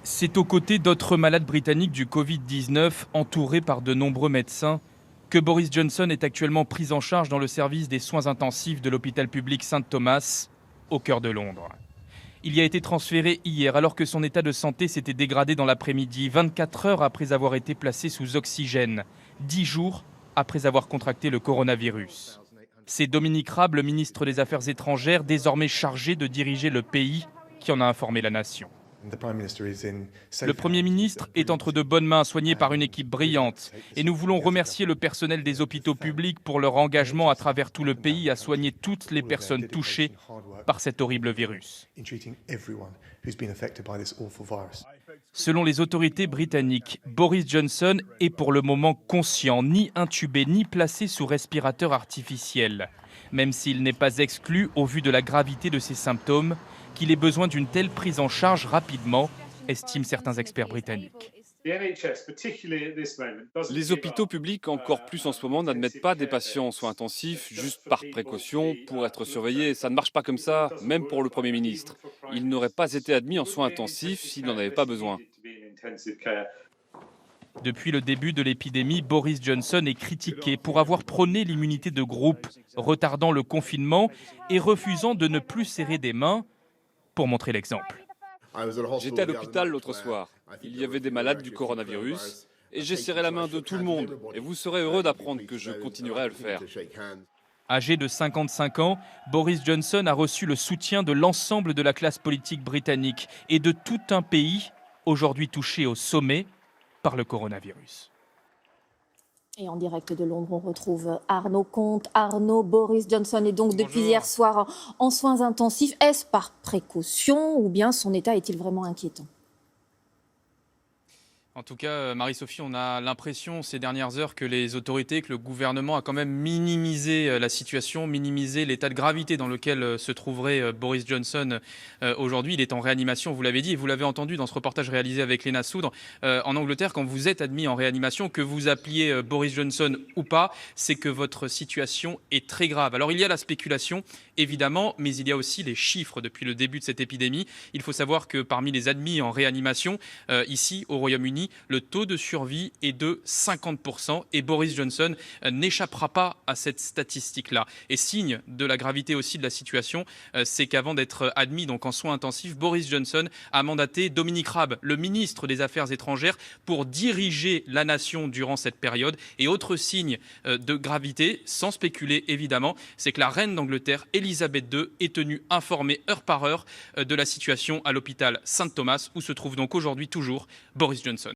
C'est aux côtés d'autres malades britanniques du Covid-19, entourés par de nombreux médecins, que Boris Johnson est actuellement pris en charge dans le service des soins intensifs de l'hôpital public St Thomas, au cœur de Londres. Il y a été transféré hier alors que son état de santé s'était dégradé dans l'après-midi, 24 heures après avoir été placé sous oxygène, 10 jours après avoir contracté le coronavirus. C'est Dominic Raab, le ministre des Affaires étrangères, désormais chargé de diriger le pays, qui en a informé la nation. Le Premier ministre est entre de bonnes mains, soigné par une équipe brillante. Et nous voulons remercier le personnel des hôpitaux publics pour leur engagement à travers tout le pays à soigner toutes les personnes touchées par cet horrible virus. Selon les autorités britanniques, Boris Johnson est pour le moment conscient, ni intubé, ni placé sous respirateur artificiel. Même s'il n'est pas exclu, au vu de la gravité de ses symptômes, qu'il ait besoin d'une telle prise en charge rapidement, estiment certains experts britanniques. Les hôpitaux publics, encore plus en ce moment, n'admettent pas des patients en soins intensifs juste par précaution pour être surveillés. Ça ne marche pas comme ça, même pour le Premier ministre. Il n'aurait pas été admis en soins intensifs s'il n'en avait pas besoin. Depuis le début de l'épidémie, Boris Johnson est critiqué pour avoir prôné l'immunité de groupe, retardant le confinement et refusant de ne plus serrer des mains pour montrer l'exemple. J'étais à l'hôpital l'autre soir. Il y avait des malades du coronavirus et j'ai serré la main de tout le monde. Et vous serez heureux d'apprendre que je continuerai à le faire. Âgé de 55 ans, Boris Johnson a reçu le soutien de l'ensemble de la classe politique britannique et de tout un pays aujourd'hui touché au sommet par le coronavirus. Et en direct de Londres, on retrouve Arnaud Comte. Arnaud, Boris Johnson est donc depuis hier soir en soins intensifs. Est-ce par précaution ou bien son état est-il vraiment inquiétant ? En tout cas, Marie-Sophie, on a l'impression ces dernières heures que les autorités, que le gouvernement a quand même minimisé la situation, minimisé l'état de gravité dans lequel se trouverait Boris Johnson aujourd'hui. Il est en réanimation, vous l'avez dit, et vous l'avez entendu dans ce reportage réalisé avec Léna Soudre. En Angleterre, quand vous êtes admis en réanimation, que vous appeliez Boris Johnson ou pas, c'est que votre situation est très grave. Alors il y a la spéculation, évidemment, mais il y a aussi les chiffres depuis le début de cette épidémie. Il faut savoir que parmi les admis en réanimation, ici au Royaume-Uni, le taux de survie est de 50% et Boris Johnson n'échappera pas à cette statistique-là. Et signe de la gravité aussi de la situation, c'est qu'avant d'être admis donc en soins intensifs, Boris Johnson a mandaté Dominic Raab, le ministre des Affaires étrangères, pour diriger la nation durant cette période. Et autre signe de gravité, sans spéculer évidemment, c'est que la reine d'Angleterre, Elisabeth II, est tenue informée heure par heure de la situation à l'hôpital St Thomas, où se trouve donc aujourd'hui toujours Boris Johnson.